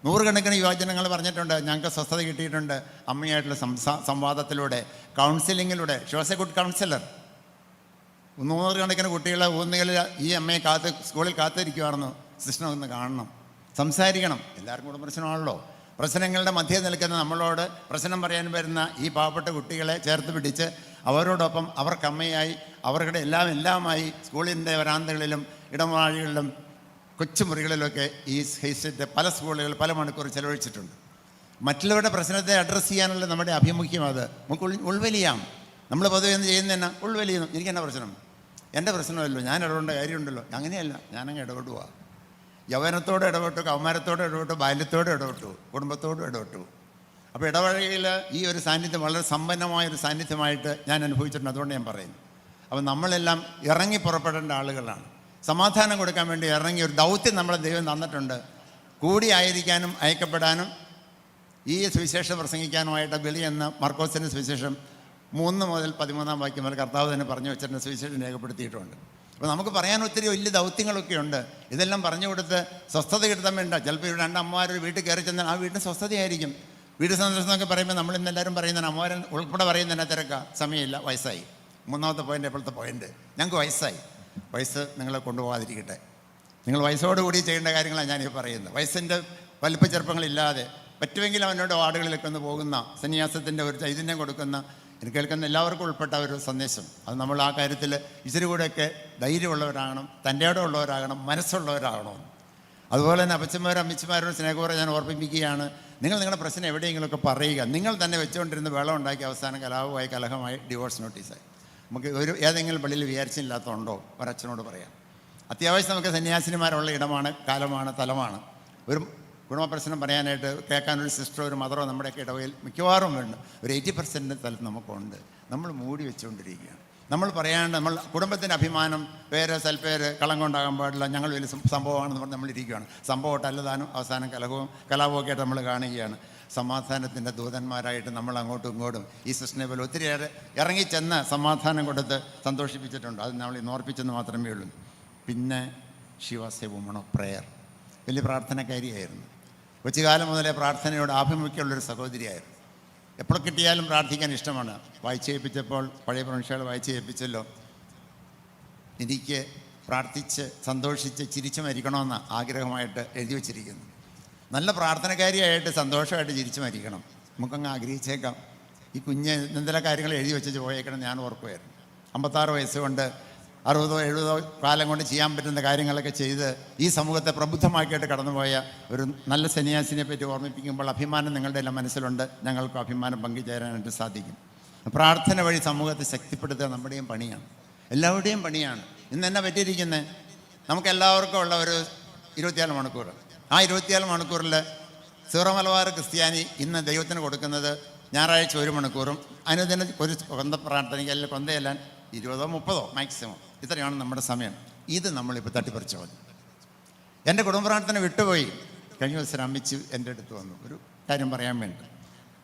100 യുവജനങ്ങൾ പറഞ്ഞിട്ടുണ്ട് ഞങ്ങൾക്ക് സ്വസ്ഥത കിട്ടിയിട്ടുണ്ട് അമ്മയായിട്ടുള്ള സംവാദത്തിലൂടെ, കൗൺസിലിങ്ങിലൂടെ. She was a good counsellor. 100 കുട്ടികളെ ഒന്നുകിൽ ഈ അമ്മയെ സ്കൂളിൽ കാത്തിരിക്കുമായിരുന്നു. സിസ്റ്റർ ഒന്ന് കാണണം, സംസാരിക്കണം. എല്ലാവർക്കും കൂടെ പ്രശ്നമാണല്ലോ. പ്രശ്നങ്ങളുടെ മധ്യേ നിൽക്കുന്ന നമ്മളോട് പ്രശ്നം പറയാൻ വരുന്ന ഈ പാവപ്പെട്ട കുട്ടികളെ ചേർത്ത് പിടിച്ച് അവരോടൊപ്പം അവർക്കമ്മയായി അവരുടെ എല്ലാമായി സ്കൂളിൻ്റെ വരാന്തകളിലും ഇടമാഴികളിലും കൊച്ചുമുറികളിലൊക്കെ ഈ ഹെയ്സ്റ്റേറ്റ് പല സ്കൂളുകളിൽ പല മണിക്കൂർ ചെലവഴിച്ചിട്ടുണ്ട്. മറ്റുള്ളവരുടെ പ്രശ്നത്തെ അഡ്രസ്സ് ചെയ്യാനുള്ള നമ്മുടെ അഭിമുഖ്യം അത് നമുക്ക് ഉൾവലിയാം. നമ്മൾ പൊതുവെ എന്ത് ചെയ്യുന്നതന്നെ ഉൾവലിയുന്നു. എനിക്കെന്നാ പ്രശ്നം, എൻ്റെ പ്രശ്നമല്ലോ, ഞാൻ ഇടപെടേണ്ട കാര്യമുണ്ടല്ലോ. അങ്ങനെയല്ല, ഞാനങ്ങ് ഇടപെടുക. യൗവനത്തോട് ഇടപെട്ടു, കൗമാരത്തോട് ഇടപെട്ടു, ബാല്യത്തോട് ഇടപെട്ടു, കുടുംബത്തോടും ഇടപെട്ടു. അപ്പോൾ ഇടവഴിയിൽ ഈ ഒരു സാന്നിധ്യം വളരെ സമ്പന്നമായൊരു സാന്നിധ്യമായിട്ട് ഞാൻ അനുഭവിച്ചിട്ടുണ്ട്. അതുകൊണ്ട് ഞാൻ പറയുന്നു. അപ്പോൾ നമ്മളെല്ലാം ഇറങ്ങി പുറപ്പെടേണ്ട ആളുകളാണ്. സമാധാനം കൊടുക്കാൻ വേണ്ടി ഇറങ്ങി ഒരു ദൗത്യം നമ്മളെ ദൈവം തന്നിട്ടുണ്ട്. കൂടി ആയിരിക്കാനും അയക്കപ്പെടാനും ഈ സുവിശേഷം പ്രസംഗിക്കാനുമായിട്ട് വിളി എന്ന മർക്കോസിൻ്റെ സുവിശേഷം 3 മുതൽ 13 വാക്യം വരെ കർത്താവ് തന്നെ പറഞ്ഞു വെച്ചിട്ടുണ്ട്, സുവിശേഷം രേഖപ്പെടുത്തിയിട്ടുണ്ട്. അപ്പോൾ നമുക്ക് പറയാൻ ഒത്തിരി വലിയ ദൗത്യങ്ങളൊക്കെ ഉണ്ട്. ഇതെല്ലാം പറഞ്ഞു കൊടുത്ത് സ്വസ്ഥത കിട്ടാൻ വേണ്ട. ചിലപ്പോൾ ഇവിടെ 2 അമ്മമാരൊരു വീട്ടിൽ കയറി ചെന്നാൽ ആ വീട്ടിൽ സ്വസ്ഥതയായിരിക്കും. വീട് സന്ദർശനം എന്നൊക്കെ പറയുമ്പോൾ നമ്മൾ ഇന്നെല്ലാവരും പറയുന്നതിന് അമ്മമാരൻ ഉൾപ്പെടെ പറയുന്നതിനെ തിരക്കാം, സമയമില്ല, വയസ്സായി. 3ാമത്തെ പോയിൻ്റ്, എപ്പോഴത്തെ പോയിൻ്റ്, ഞങ്ങൾക്ക് വയസ്സായി. വയസ്സ് നിങ്ങളെ കൊണ്ടുപോകാതിരിക്കട്ടെ. നിങ്ങൾ വയസ്സോടുകൂടി ചെയ്യേണ്ട കാര്യങ്ങളാണ് ഞാനീ പറയുന്നത്. വയസ്സിൻ്റെ വലിപ്പ ചെറുപ്പങ്ങളില്ലാതെ പറ്റുമെങ്കിൽ അവനോട് വാർഡുകളിലൊക്കെ ഒന്ന് പോകുന്ന സന്യാസത്തിൻ്റെ ഒരു ചൈതന്യം കൊടുക്കുന്ന, എനിക്ക് കേൾക്കുന്ന എല്ലാവർക്കും ഉൾപ്പെട്ട ഒരു സന്ദേശം. അത് നമ്മൾ ആ കാര്യത്തിൽ ഇച്ചിരി കൂടെയൊക്കെ ധൈര്യമുള്ളവരാകണം, തൻ്റെ ഇടമുള്ളവരാകണം, മനസ്സുള്ളവരാകണം. അതുപോലെ തന്നെ അപ്പച്ചന്മാരും അമ്മച്ചമാരോട് സ്നേഹപൂർവ്വം ഞാൻ ഓർമ്മിപ്പിക്കുകയാണ്, നിങ്ങളുടെ പ്രശ്നം എവിടെയെങ്കിലുമൊക്കെ പറയുക. നിങ്ങൾ തന്നെ വെച്ചുകൊണ്ടിരുന്ന് വെള്ളം ഉണ്ടാക്കി അവസാനം കലാപമായി കലഹമായി ഡിവോഴ്സ് നോട്ടീസായി. നമുക്ക് ഏതെങ്കിലും പള്ളിയിൽ വിചാരിച്ചില്ലാത്തതുണ്ടോ ഒരച്ഛനോട് പറയാം. അത്യാവശ്യം നമുക്ക് സന്യാസിനിമാരുള്ള ഇടമാണ്, കാലമാണ്, തലമാണ്. ഒരു കുടുംബ പ്രശ്നം പറയാനായിട്ട് കേൾക്കാനൊരു സിസ്റ്ററോ ഒരു മദറോ നമ്മുടെയൊക്കെ ഇടവയിൽ മിക്കവാറും വേണ്ട ഒരു 80% സ്ഥലത്ത് നമുക്കുണ്ട്. നമ്മൾ മൂടി വെച്ചുകൊണ്ടിരിക്കുകയാണ്. നമ്മൾ പറയാണ്ട് നമ്മൾ കുടുംബത്തിൻ്റെ അഭിമാനം, പേര്, സൽപ്പേര്, കളം കൊണ്ടാകാൻ പാടില്ല, ഞങ്ങൾ വലിയ സംഭവമാണെന്ന് പറഞ്ഞ് നമ്മളിരിക്കുകയാണ്. സംഭവമായിട്ട് അല്ലതാനും അവസാനം കലാപമൊക്കെ ആയിട്ട് നമ്മൾ കാണുകയാണ്. സമാധാനത്തിൻ്റെ ദൂതന്മാരായിട്ട് നമ്മൾ അങ്ങോട്ടും ഇങ്ങോട്ടും ഈ സിസ്റ്ററിനെ പോലെ ഒത്തിരിയേറെ ഇറങ്ങിച്ചെന്ന് സമാധാനം കൊടുത്ത് സന്തോഷിപ്പിച്ചിട്ടുണ്ട്. അത് നമ്മൾ ഇന്ന് ഓർപ്പിച്ചെന്ന് മാത്രമേ ഉള്ളൂ. പിന്നെ she was a woman of prayer. വലിയ പ്രാർത്ഥനക്കാരിയായിരുന്നു. കൊച്ചുകാലം മുതലേ പ്രാർത്ഥനയോട് ആഭിമുഖ്യമുള്ളൊരു സഹോദരിയായിരുന്നു. എപ്പോൾ കിട്ടിയാലും പ്രാർത്ഥിക്കാൻ ഇഷ്ടമാണ്. വായിച്ചേൽപ്പിച്ചപ്പോൾ പഴയ പ്രൊവിൻഷ്യകൾ വായിച്ചേൽപ്പിച്ചല്ലോ, എനിക്ക് പ്രാർത്ഥിച്ച് സന്തോഷിച്ച് ചിരിച്ചു മരിക്കണമെന്ന് ആഗ്രഹമായിട്ട് എഴുതി വച്ചിരിക്കുന്നു. നല്ല പ്രാർത്ഥനക്കാരിയായിട്ട് സന്തോഷമായിട്ട് ചിരിച്ചു മരിക്കണം. നമുക്കങ്ങ് ആഗ്രഹിച്ചേക്കാം. ഈ കുഞ്ഞ് എന്തെല്ലാം കാര്യങ്ങൾ എഴുതി വെച്ച് പോയേക്കണം ഞാൻ ഓർക്കുമായിരുന്നു. 56 വയസ്സുകൊണ്ട് 60 70 കാലം കൊണ്ട് ചെയ്യാൻ പറ്റുന്ന കാര്യങ്ങളൊക്കെ ചെയ്ത് ഈ സമൂഹത്തെ പ്രബുദ്ധമാക്കിയിട്ട് കടന്നുപോയ ഒരു നല്ല സന്യാസിനെ പറ്റി ഓർമ്മിപ്പിക്കുമ്പോൾ അഭിമാനം നിങ്ങളുടെ എല്ലാം മനസ്സിലുണ്ട്. ഞങ്ങൾക്ക് അഭിമാനം പങ്കുചേരാനായിട്ട് സാധിക്കും. പ്രാർത്ഥന വഴി സമൂഹത്തെ ശക്തിപ്പെടുത്തുക നമ്മുടെയും പണിയാണ്, എല്ലാവരുടെയും പണിയാണ്. ഇന്ന് എന്നെ പറ്റിയിരിക്കുന്നത് നമുക്കെല്ലാവർക്കും ഉള്ള ഒരു 24 മണിക്കൂർ. ആ 24 മണിക്കൂറിൽ സീറോ മലബാർ ക്രിസ്ത്യാനി ഇന്ന് ദൈവത്തിന് കൊടുക്കുന്നത് ഞായറാഴ്ച 1 മണിക്കൂറും അനുദിന ഒരു കൊന്ത പ്രാർത്ഥനയ്ക്ക് അല്ലെങ്കിൽ കൊന്തയെല്ലാം 20 30 മാക്സിമം, ഇത്രയാണ് നമ്മുടെ സമയം. ഇത് നമ്മളിപ്പോൾ തട്ടിപ്പറിച്ചു മതി. എൻ്റെ കുടുംബ പ്രാർത്ഥന വിട്ടുപോയി. കഴിഞ്ഞ ദിവസം അമ്മച്ചി എൻ്റെ അടുത്ത് വന്നു ഒരു കാര്യം പറയാൻ വേണ്ടി.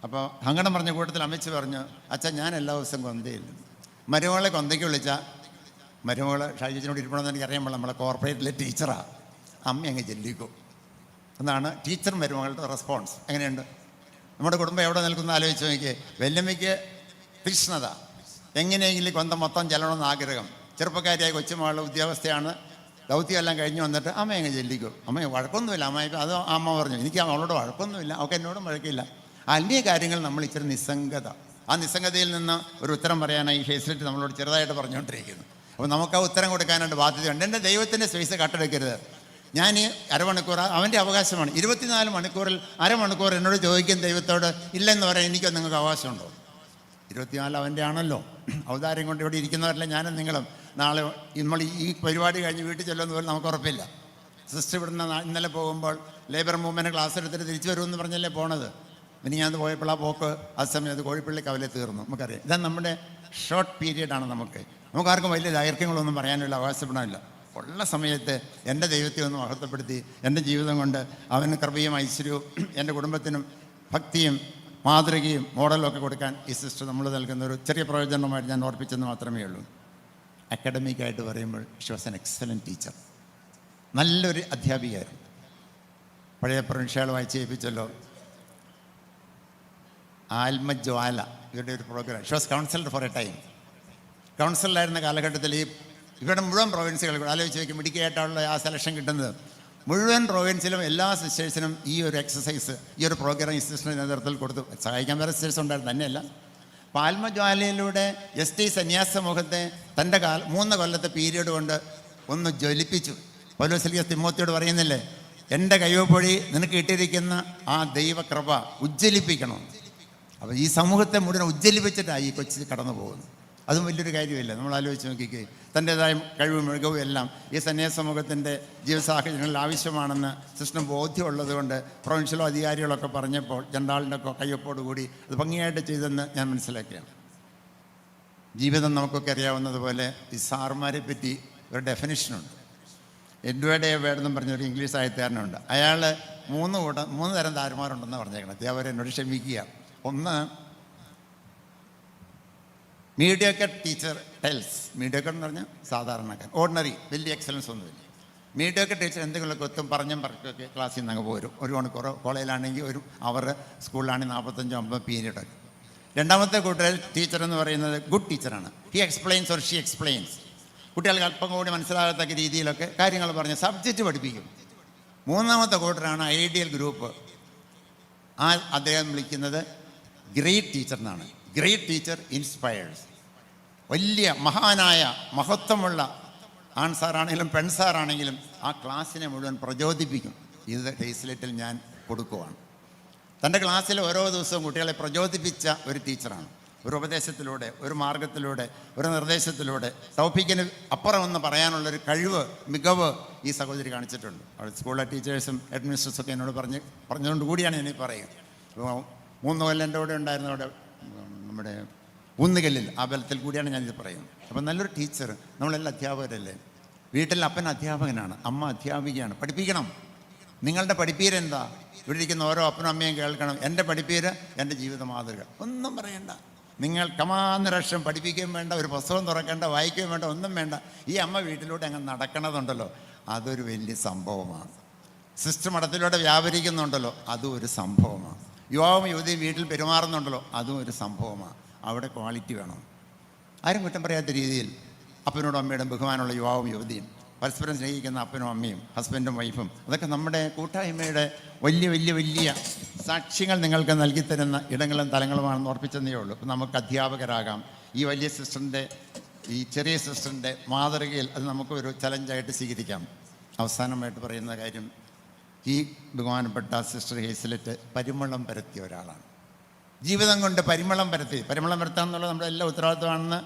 അപ്പോൾ സങ്കടം പറഞ്ഞ കൂട്ടത്തിൽ അമ്മച്ചി പറഞ്ഞു, അച്ഛാ ഞാൻ എല്ലാ ദിവസവും കൊന്തയില്ല. മരുമകളെ കൊന്തയ്ക്ക് വിളിച്ചാൽ മരുമകൾ ഷാജിച്ചിനോട് ഇരിക്കണമെന്ന് എനിക്കറിയാമ്പോൾ നമ്മളെ കോർപ്പറേറ്റിലെ ടീച്ചറാണ്. അമ്മ അങ്ങ് ചെല്ലിക്കും എന്നാണ് ടീച്ചർ മരുമകളുടെ റെസ്പോൺസ്. എങ്ങനെയുണ്ട് നമ്മുടെ കുടുംബം എവിടെ നിൽക്കുന്ന ആലോചിച്ച് നോക്കിയേ. വല്യമ്മയ്ക്ക് തീക്ഷ്ണത, എങ്ങനെയെങ്കിലും കൊന്ത മൊത്തം ചെല്ലണമെന്ന് ആഗ്രഹം. ചെറുപ്പക്കാരിയായ കൊച്ചുമകളുടെ ഉദ്യോഗസ്ഥയാണ്, ദൗത്യമെല്ലാം കഴിഞ്ഞ് വന്നിട്ട് അമ്മ അങ്ങ് ചെല്ലിക്കും. അമ്മ വഴക്കൊന്നുമില്ല. അമ്മയ്ക്ക് അത് അമ്മ പറഞ്ഞു, എനിക്ക് അവളോട് വഴക്കൊന്നുമില്ല, അവൾക്ക് എന്നോടും വഴക്കില്ല. അന്യ കാര്യങ്ങൾ നമ്മൾ ഇച്ചിരി നിസ്സംഗത, ആ നിസ്സംഗതയിൽ നിന്ന് ഒരു ഉത്തരം പറയാനായി ഹേസ്ലെറ്റ് നമ്മളോട് ചെറുതായിട്ട് പറഞ്ഞുകൊണ്ടിരിക്കുന്നു. അപ്പോൾ നമുക്ക് ആ ഉത്തരം കൊടുക്കാനായിട്ട് ബാധ്യതയുണ്ട്. എൻ്റെ ദൈവത്തിൻ്റെ സ്പേസ് കട്ടെടുക്കരുത്. ഞാൻ ഈ അരമണിക്കൂർ അവൻ്റെ അവകാശമാണ്. 24 മണിക്കൂറിൽ അരമണിക്കൂർ എന്നോട് ചോദിക്കും ദൈവത്തോട്, ഇല്ലെന്ന് പറയാൻ എനിക്കോ നിങ്ങൾക്ക് അവകാശമുണ്ടോ? 24 അവൻ്റെ ആണല്ലോ. ഔദാര്യം കൊണ്ട് ഇവിടെ ഇരിക്കുന്നവരല്ല ഞാനും നിങ്ങളും. നാളെ നമ്മൾ ഈ പരിപാടി കഴിഞ്ഞ് വീട്ടിൽ ചെല്ലുമെന്ന് പോലും നമുക്ക് ഉറപ്പില്ല. സിസ്റ്റർ ഇവിടുന്ന് ഇന്നലെ പോകുമ്പോൾ ലേബർ മൂവ്മെൻറ്റ് ക്ലാസ് എടുത്തിട്ട് തിരിച്ചു വരുമെന്ന് പറഞ്ഞല്ലേ പോണത്. ഇനി ഞാൻ പോയപ്പോൾ ആ പോക്ക് ആ സമയത്ത് കോഴിപ്പള്ളി കവലെ തീർന്നു. നമുക്കറിയാം, ഇതാണ് നമ്മുടെ ഷോർട്ട് പീരീഡാണ്. നമുക്കാർക്കും വലിയ ദൈർഘ്യങ്ങളൊന്നും പറയാനുള്ള അവകാശപ്പെടാനില്ല. ഉള്ള സമയത്ത് എൻ്റെ ദൈവത്തെ ഒന്ന് മഹത്വപ്പെടുത്തി എൻ്റെ ജീവിതം കൊണ്ട് അവന് കൃപയും ഐശ്വര്യവും എൻ്റെ കുടുംബത്തിനും ഭക്തിയും മാതൃകയും മോഡലും ഒക്കെ കൊടുക്കാൻ ഈ സിസ്റ്റർ നമ്മൾ നൽകുന്ന ഒരു ചെറിയ പ്രയോജനമായിട്ട് ഞാൻ ഓർപ്പിച്ചെന്ന് മാത്രമേ ഉള്ളൂ. അക്കാഡമിക്കായിട്ട് പറയുമ്പോൾ she was an excellent teacher. നല്ലൊരു അധ്യാപികയായിരുന്നു. പഴയ പ്രൊവിൻഷ്യകൾ വായിച്ച് ഏൽപ്പിച്ചല്ലോ, ആത്മജ്വാല ഇവരുടെ ഒരു programme. She was counsellor for a time. കൗൺസിലറായിരുന്ന കാലഘട്ടത്തിൽ ഈ ഇവിടെ മുഴുവൻ പ്രൊവിൻസുകൾ ആലോചിച്ച് വയ്ക്കും മിടുക്കിയായിട്ടുള്ള ആ സെലക്ഷൻ കിട്ടുന്നത്. മുഴുവൻ പ്രൊവിൻസിലും എല്ലാ സിസ്റ്റേഴ്സിനും ഈ ഒരു എക്സസൈസ്, ഈ ഒരു പ്രോഗ്രാം ഈ സിസ്റ്ററിൻ്റെ നേതൃത്വത്തിൽ കൊടുത്തു. സഹായിക്കാൻ വേറെ സിസ്റ്റേഴ്സ് ഉണ്ടായിരുന്നു, തന്നെയല്ല. ആത്മജ്വാലയിലൂടെ ST സന്യാസ സമൂഹത്തെ തൻ്റെ 3 കൊല്ലത്തെ പീരീഡ് കൊണ്ട് ഒന്ന് ജ്വലിപ്പിച്ചു. പൗലോസ് തിമോത്തിയോട് പറയുന്നില്ലേ, എൻ്റെ കൈവപ്പൊഴി നിനക്ക് കിട്ടിയിരിക്കുന്ന ആ ദൈവകൃപ ഉജ്ജ്വലിപ്പിക്കണം. അപ്പോൾ ഈ സമൂഹത്തെ മുഴുവൻ ഉജ്ജ്വലിപ്പിച്ചിട്ടാണ് ഈ കൊച്ചു കടന്നു പോകുന്നത്. അതും വലിയൊരു കാര്യമില്ല. നമ്മൾ ആലോചിച്ച് നോക്കിക്കേ, തൻ്റേതായ കഴിവും മികവും എല്ലാം ഈ സന്യാസ സമൂഹത്തിൻ്റെ ജീവിത സാഹചര്യങ്ങളിൽ ആവശ്യമാണെന്ന് സിസ്റ്റം ബോധ്യമുള്ളത് കൊണ്ട് പ്രൊവിൻഷ്യലോ അധികാരികളൊക്കെ പറഞ്ഞപ്പോൾ ജനറാളിൻ്റെ ഒക്കെ കയ്യൊപ്പോട് കൂടി അത് ഭംഗിയായിട്ട് ചെയ്തെന്ന് ഞാൻ മനസ്സിലാക്കിയാണ്. ജീവിതം നമുക്കൊക്കെ അറിയാവുന്നതുപോലെ ഈ സാറുമാരെ പറ്റി ഒരു ഡെഫിനിഷനുണ്ട്. എഡ്വേർഡ് വേർഡ് എന്നും പറഞ്ഞൊരു ഇംഗ്ലീഷ് സാഹിത്യകാരനുണ്ട്. അയാൾ മൂന്ന് തരം താരന്മാരുണ്ടെന്ന് പറഞ്ഞേക്കണം. അവരെന്നോട് ക്ഷമിക്കുക. ഒന്ന്, മീഡിയോക്കർ ടീച്ചർ ടെൽസ്. മീഡിയോക്കർ എന്ന് പറഞ്ഞാൽ സാധാരണക്കാരൻ, ഓർഡിനറി, വലിയ എക്സലൻസ് ഒന്നുമില്ല. മീഡിയോക്കർ ടീച്ചർ എന്തെങ്കിലുമൊക്കെ ഒത്തും പറഞ്ഞും പറക്കൊക്കെ ക്ലാസ്സിൽ നിന്ന് അങ്ങ് പോരും. ഒരു മണിക്കൂർ കോളേജിലാണെങ്കിൽ ഒരു അവർ, സ്കൂളിലാണെങ്കിൽ 45-50 പീരീഡ്. രണ്ടാമത്തെ കൂട്ടർ ടീച്ചർ എന്ന് പറയുന്നത് ഗുഡ് ടീച്ചറാണ്. He explains or she explains. കുട്ടികൾക്ക് അല്പം കൂടി മനസ്സിലാകത്തക്ക രീതിയിലൊക്കെ കാര്യങ്ങൾ പറഞ്ഞ് സബ്ജക്റ്റ് പഠിപ്പിക്കും. മൂന്നാമത്തെ കൂട്ടറാണ് ഐഡിയൽ ഗ്രൂപ്പ്. അദ്ദേഹം വിളിക്കുന്നത് ഗ്രേറ്റ് ടീച്ചർ എന്നാണ്. Great teacher inspires. വലിയ മഹാനായ മഹത്വമുള്ള ആൺസാറാണെങ്കിലും പെൺസാറാണെങ്കിലും ആ ക്ലാസ്സിനെ മുഴുവൻ പ്രചോദിപ്പിക്കും. ഇത് ഹേസ്ലെറ്റിൽ ഞാൻ കൊടുക്കുവാണ്. തൻ്റെ ക്ലാസ്സിൽ ഓരോ ദിവസവും കുട്ടികളെ പ്രചോദിപ്പിച്ച ഒരു ടീച്ചറാണ്. ഒരു ഉപദേശത്തിലൂടെ, ഒരു മാർഗത്തിലൂടെ, ഒരു നിർദ്ദേശത്തിലൂടെ ടോപ്പിക്കിന് അപ്പുറം ഒന്ന് പറയാനുള്ളൊരു കഴിവ്, മികവ് ഈ സഹോദരി കാണിച്ചിട്ടുണ്ട്. അവിടെ സ്കൂളിലെ ടീച്ചേഴ്സും അഡ്മിനിസ്ട്രേറ്റേഴ്സൊക്കെ എന്നോട് പറഞ്ഞതുകൊണ്ട് കൂടിയാണ് ഞാൻ പറയുക. അപ്പോൾ 3 കൊല്ലം എൻ്റെ കൂടെ ഉണ്ടായിരുന്ന അവിടെ നമ്മുടെ ഊന്നുകല്ലിൽ ആ ബലത്തിൽ കൂടിയാണ് ഞാനിത് പറയുന്നത്. അപ്പോൾ നല്ലൊരു ടീച്ചർ. നമ്മളെല്ലാം അധ്യാപകരല്ലേ. വീട്ടിൽ അപ്പൻ അധ്യാപകനാണ്, അമ്മ അധ്യാപികയാണ്. പഠിപ്പിക്കണം. നിങ്ങളുടെ പഠിപ്പീരെന്താ? ഇവിടെ ഇരിക്കുന്ന ഓരോ അപ്പനും അമ്മയും കേൾക്കണം. എൻ്റെ പഠിപ്പീര് എൻ്റെ ജീവിത മാതൃക. ഒന്നും പറയണ്ട. നിങ്ങൾ കമാന്നൊരക്ഷം പഠിപ്പിക്കുകയും വേണ്ട, ഒരു പുസ്തകം തുറക്കേണ്ട, വായിക്കുകയും വേണ്ട, ഒന്നും വേണ്ട. ഈ അമ്മ വീട്ടിലൂടെ അങ്ങ് നടക്കണതുണ്ടല്ലോ, അതൊരു വലിയ സംഭവമാണ്. സിസ്റ്റർ മഠത്തിലൂടെ വ്യാപരിക്കുന്നുണ്ടല്ലോ, അതും ഒരു സംഭവമാണ്. യുവാവും യുവതിയും വീട്ടിൽ പെരുമാറുന്നുണ്ടല്ലോ, അതും ഒരു സംഭവമാണ്. അവിടെ ക്വാളിറ്റി വേണം. ആരും കുറ്റം പറയാത്ത രീതിയിൽ അപ്പനോടും അമ്മയോടും ബഹുമാനമുള്ള യുവാവും യുവതിയും, പരസ്പരം സ്നേഹിക്കുന്ന അപ്പനും അമ്മയും, ഹസ്ബൻഡും വൈഫും, അതൊക്കെ നമ്മുടെ കൂട്ടായ്മയുടെ വലിയ വലിയ വലിയ സാക്ഷ്യങ്ങൾ നിങ്ങൾക്ക് നൽകിത്തരുന്ന ഇടങ്ങളും തലങ്ങളുമാണെന്ന് ഓർപ്പിച്ചതേ ഉള്ളൂ. ഇപ്പം നമുക്ക് അധ്യാപകരാകാം. ഈ വലിയ സിസ്റ്ററിൻ്റെ, ഈ ചെറിയ സിസ്റ്ററിൻ്റെ മാതൃകയിൽ അത് നമുക്കൊരു ചലഞ്ചായിട്ട് സ്വീകരിക്കാം. അവസാനമായിട്ട് പറയുന്ന കാര്യം, ഈ ബഹുമാനപ്പെട്ട സിസ്റ്റർ ഹേസ്ലെറ്റ് പരിമളം പരത്തിയ ഒരാളാണ്. ജീവിതം കൊണ്ട് പരിമളം പരത്തി. പരിമളം പരത്തുക എന്നുള്ളത് നമ്മുടെ എല്ലാ ഉത്തരവാദിത്വമാണെന്ന്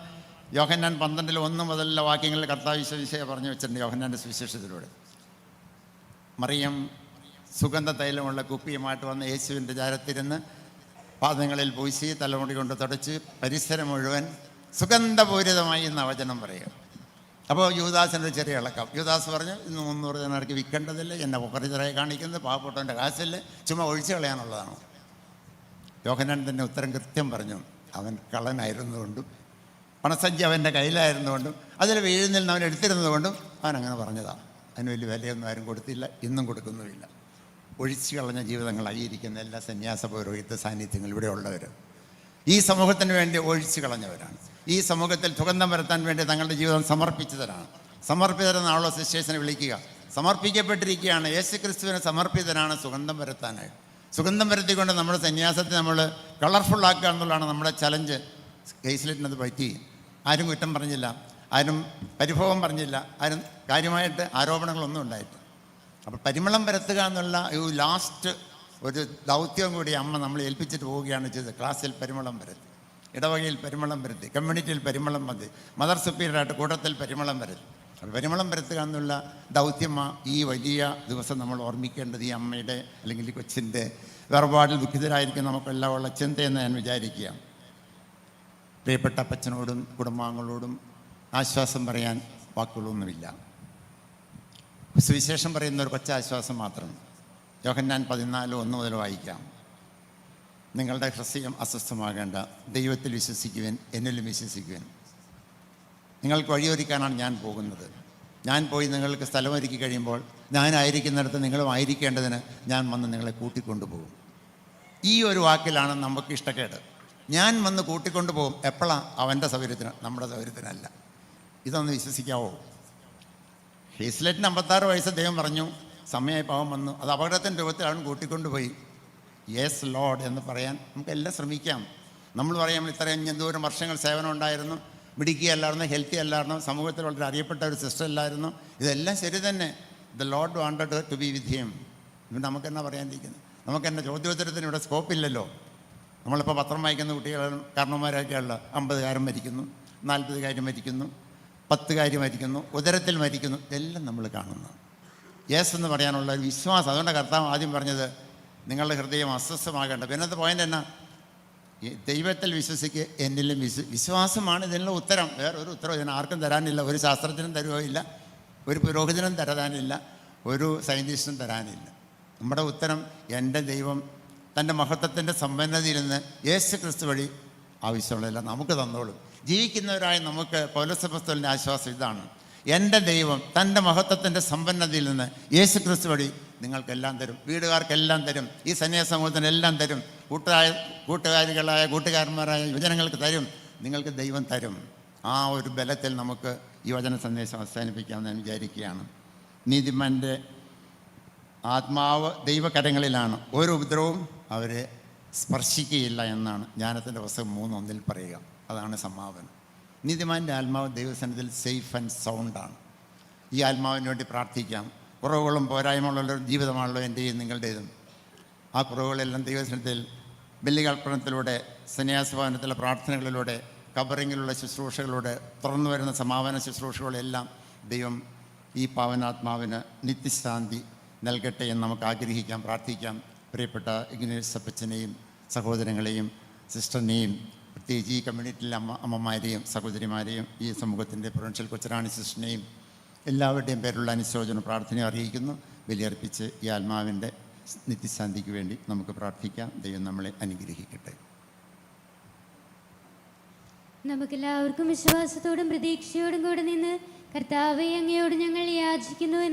യോഹന്നാൻ 12:1 മുതലുള്ള വാക്യങ്ങളിൽ കർത്താവ് വിശേഷം പറഞ്ഞു വെച്ചിട്ടുണ്ട്. യോഹന്നാൻ്റെ സുവിശേഷത്തിലൂടെ മറിയം സുഗന്ധ തൈലമുള്ള കുപ്പിയുമായിട്ട് വന്ന് യേശുവിൻ്റെ ചാരത്തിരുന്ന് പാദങ്ങളിൽ പൂശി തലമുടി കൊണ്ട് തുടച്ച് പരിസരം മുഴുവൻ സുഗന്ധപൂരിതമായി എന്ന വചനം പറയുക. അപ്പോൾ യൂദാസിൻ്റെ ചെറിയ ഇളക്കം. യൂദാസ് പറഞ്ഞു, ഇന്ന് 300 ദിനാർക്ക് വിൽക്കേണ്ടതില്ല, എന്നെ പൊക്കറിച്ചറായി കാണിക്കുന്നത്, പാവപ്പെട്ടവൻ്റെ കാശില്ല, ചുമ്മാ ഒഴിച്ചു കളയാനുള്ളതാണ്. യോഹന്നാൻ തന്നെ ഉത്തരം കൃത്യം പറഞ്ഞു. അവൻ കള്ളനായിരുന്നുകൊണ്ടും പണസഞ്ചി അവൻ്റെ കയ്യിലായിരുന്നുകൊണ്ടും അതിൽ വീഴുന്നിൽ അവൻ എടുത്തിരുന്നതുകൊണ്ടും അവൻ അങ്ങനെ പറഞ്ഞതാണ്. അതിന് വലിയ വിലയൊന്നും ആരും കൊടുത്തില്ല, ഇന്നും കൊടുക്കുന്നുമില്ല. ഒഴിച്ചു കളഞ്ഞ ജീവിതങ്ങളായിരിക്കുന്ന എല്ലാ സന്യാസ പൗരോഹിത്യ സാന്നിധ്യങ്ങൾ ഇവിടെ ഉള്ളവർ ഈ സമൂഹത്തിന് വേണ്ടി ഒഴിച്ചു കളഞ്ഞവരാണ്. ഈ സമൂഹത്തിൽ സുഗന്ധം വരുത്താൻ വേണ്ടി തങ്ങളുടെ ജീവിതം സമർപ്പിച്ചവരാണ്. സമർപ്പിതരെന്നാണല്ലോ സിസ്റ്റേഴ്സിനെ വിളിക്കുക. സമർപ്പിക്കപ്പെട്ടിരിക്കുകയാണ്. യേശു ക്രിസ്തുവിന് സമർപ്പിതരാണ് സുഗന്ധം വരുത്താനായിട്ട്. സുഗന്ധം വരുത്തിക്കൊണ്ട് നമ്മുടെ സന്യാസത്തെ നമ്മൾ കളർഫുള്ളാക്കുക എന്നുള്ളതാണ് നമ്മുടെ ചലഞ്ച്. ഹേസ്ലെറ്റിനത് പറ്റി. ആരും കുറ്റം പറഞ്ഞില്ല, ആരും പരിഭവം പറഞ്ഞില്ല, ആരും കാര്യമായിട്ട് ആരോപണങ്ങളൊന്നും ഉണ്ടായിട്ടില്ല. അപ്പോൾ പരിമളം പരത്തുക എന്നുള്ള ഒരു ലാസ്റ്റ് ഒരു ദൗത്യം കൂടി അമ്മ നമ്മൾ ഏൽപ്പിച്ചിട്ട് പോവുകയാണ് ചെയ്തത്. ക്ലാസ്സിൽ പരിമളം പരത്തി, ഇടവകയിൽ പരിമളം പരത്തി, കമ്മ്യൂണിറ്റിയിൽ പരിമളം പരത്തി, മദർ സുപ്പീരിയറായിട്ട് കൂട്ടത്തിൽ പരിമളം പരത്തി. അപ്പോൾ പരിമളം പരത്തുക എന്നുള്ള ദൗത്യമാണ് ഈ വലിയ ദിവസം നമ്മൾ ഓർമ്മിക്കേണ്ടത്. ഈ അമ്മയുടെ അല്ലെങ്കിൽ ഈ കൊച്ചിൻ്റെ വേർപാടിൽ ദുഃഖിതരായിരിക്കും നമുക്കെല്ലാം ഉള്ള ചിന്തയെന്ന് ഞാൻ വിചാരിക്കുക. പ്രിയപ്പെട്ട അപ്പച്ചനോടും കുടുംബാംഗങ്ങളോടും ആശ്വാസം പറയാൻ വാക്കുകളൊന്നുമില്ല. സുവിശേഷം പറയുന്ന ഒരു കൊച്ചാശ്വാസം മാത്രം. യോഹന്നാൻ 14:1 മുതൽ വായിക്കാം. നിങ്ങളുടെ ഹൃദയം അസ്വസ്ഥമാകേണ്ട, ദൈവത്തിൽ വിശ്വസിക്കുവാൻ, എന്നിലും വിശ്വസിക്കുവാൻ. നിങ്ങൾക്ക് വഴിയൊരുക്കാനാണ് ഞാൻ പോകുന്നത്. ഞാൻ പോയി നിങ്ങൾക്ക് സ്ഥലമൊരുക്കി കഴിയുമ്പോൾ ഞാനായിരിക്കുന്നിടത്ത് നിങ്ങളും ആയിരിക്കേണ്ടതിന് ഞാൻ വന്ന് നിങ്ങളെ കൂട്ടിക്കൊണ്ടുപോകും. ഈ ഒരു വാക്കിലാണ് നമുക്ക് ഇഷ്ടക്കേട്. ഞാൻ വന്ന് കൂട്ടിക്കൊണ്ടു പോകും. എപ്പോഴാണ്? അവൻ്റെ സൗകര്യത്തിന്, നമ്മുടെ സൗകര്യത്തിനല്ല. ഇതൊന്ന് വിശ്വസിക്കാവോ? ഹേസ്ലെറ്റിന് 56 വയസ്സ് ദൈവം പറഞ്ഞു, സമയമായി പാവം വന്നു, അത് അപകടത്തിൻ്റെ രൂപത്തിൽ അവൻ കൂട്ടിക്കൊണ്ടുപോയി. യെസ് ലോഡ് എന്ന് പറയാൻ നമുക്കെല്ലാം ശ്രമിക്കാം. നമ്മൾ പറയാം, ഇത്രയും ദൂരം വർഷങ്ങൾ സേവനം ഉണ്ടായിരുന്നു, മിടുക്കിയല്ലായിരുന്നു, ഹെൽത്തി അല്ലായിരുന്നു, സമൂഹത്തിൽ വളരെ അറിയപ്പെട്ട ഒരു സിസ്റ്റർ അല്ലായിരുന്നു. ഇതെല്ലാം ശരി തന്നെ. The Lord wanted to be with him. ഇപ്പം നമുക്കെന്നാ പറയാനിരിക്കുന്നത്? നമുക്കെന്നെ ചോദ്യോത്തരത്തിന് ഇവിടെ സ്കോപ്പില്ലല്ലോ. നമ്മളിപ്പോൾ പത്രം വായിക്കുന്ന കുട്ടികൾ കാരണന്മാരൊക്കെയുള്ള 50 കാര്യം മരിക്കുന്നു, 40 കാര്യം മരിക്കുന്നു, 10 കാര്യം മരിക്കുന്നു, ഉദരത്തിൽ മരിക്കുന്നു, ഇതെല്ലാം നമ്മൾ കാണുന്നു. യേസ് എന്ന് പറയാനുള്ള ഒരു വിശ്വാസം. അതുകൊണ്ട് കർത്താവ് ആദ്യം പറഞ്ഞത് നിങ്ങളുടെ ഹൃദയം അസ്വസ്ഥമാകേണ്ട. പിന്നത്തെ പോയിൻ്റ് എന്നാ? ദൈവത്തിൽ വിശ്വസിക്കുക, എന്നിലും വിശ്വാസമാണ് ഇതിനുള്ള ഉത്തരം. വേറൊരു ഉത്തരവ് ഇതിന് ആർക്കും തരാനില്ല. ഒരു ശാസ്ത്രജ്ഞനും തരുകയില്ല, ഒരു പുരോഹിതനും തരാനില്ല, ഒരു സയൻറ്റിസ്റ്റും തരാനില്ല. നമ്മുടെ ഉത്തരം എൻ്റെ ദൈവം തൻ്റെ മഹത്വത്തിൻ്റെ സമ്പന്നതയിൽ നിന്ന് യേശു ക്രിസ്തു വഴി ആവശ്യമുള്ളതെല്ലാം നമുക്ക് തന്നോളും. ജീവിക്കുന്നവരായ നമുക്ക് പൗലോസ് അപ്പോസ്തലൻ്റെ ആശ്വാസം ഇതാണ്: എൻ്റെ ദൈവം തൻ്റെ മഹത്വത്തിൻ്റെ സമ്പന്നതയിൽ നിന്ന് യേശു ക്രിസ്തു വഴി നിങ്ങൾക്കെല്ലാം തരും, വീടുകാർക്കെല്ലാം തരും, ഈ സന്യാസ സമൂഹത്തിനെല്ലാം തരും, കൂട്ടുകാരന്മാരായ യുവജനങ്ങൾക്ക് തരും, നിങ്ങൾക്ക് ദൈവം തരും. ആ ഒരു ബലത്തിൽ നമുക്ക് ഈ വചന സന്ദേശം അവസാനിപ്പിക്കാമെന്ന് ഞാൻ വിചാരിക്കുകയാണ്. നീതിമാൻ്റെ ആത്മാവ് ദൈവകരങ്ങളിലാണ്, ഒരു ഉപദ്രവവും അവരെ സ്പർശിക്കുകയില്ല എന്നാണ് ജ്ഞാനത്തിൻ്റെ പുസ്തകം 3:1 പറയുക. അതാണ് സമാപനം. നീതിമാൻ്റെ ആത്മാവ് ദൈവസന്നിധിയിൽ സേഫ് ആൻഡ് സൗണ്ടാണ്. ഈ ആത്മാവിന് വേണ്ടി പ്രാർത്ഥിക്കാം. കുറവുകളും പോരായ്മകളുള്ള ഒരു ജീവിതമാണല്ലോ എൻ്റെയും നിങ്ങളുടേതും. ആ കുറവുകളെല്ലാം ദൈവസന്നിധിയിൽ ബലികർപ്പണത്തിലൂടെ, സന്യാസഭവനത്തിലെ പ്രാർത്ഥനകളിലൂടെ, കബറിങ്ങിലുള്ള ശുശ്രൂഷകളിലൂടെ, തുറന്നു വരുന്ന സമാപന ശുശ്രൂഷകളെല്ലാം ദൈവം ഈ പാവനാത്മാവിന് നിത്യശാന്തി നൽകട്ടെ എന്ന് നമുക്ക് ആഗ്രഹിക്കാം, പ്രാർത്ഥിക്കാം. പ്രിയപ്പെട്ട ഇഗ്നേഷ്യസ് അപ്പച്ചനെയും സഹോദരങ്ങളെയും സിസ്റ്ററിനെയും, പ്രത്യേകിച്ച് ഈ കമ്മ്യൂണിറ്റിയിലെ അമ്മമാരെയും സഹോദരിമാരെയും ഈ സമൂഹത്തിൻ്റെ പ്രൊവിൻഷ്യൽ കൊച്ചുറാണി സിസ്റ്ററിനെയും എല്ലാവരുടെയും പേരുള്ള അനുശോചന പ്രാർത്ഥനയും അറിയിക്കുന്നു. ബലിയർപ്പിച്ച് ഈ ആത്മാവിൻ്റെ നിത്യശാന്തിക്ക് വേണ്ടി നമുക്ക് പ്രാർത്ഥിക്കാം. ദൈവം നമ്മളെ അനുഗ്രഹിക്കട്ടെ. നമുക്കെല്ലാവർക്കും വിശ്വാസത്തോടും പ്രതീക്ഷയോടും കൂടെ നിന്ന് കർത്താവേ, അങ്ങയോട് ഞങ്ങൾ യാചിക്കുന്നു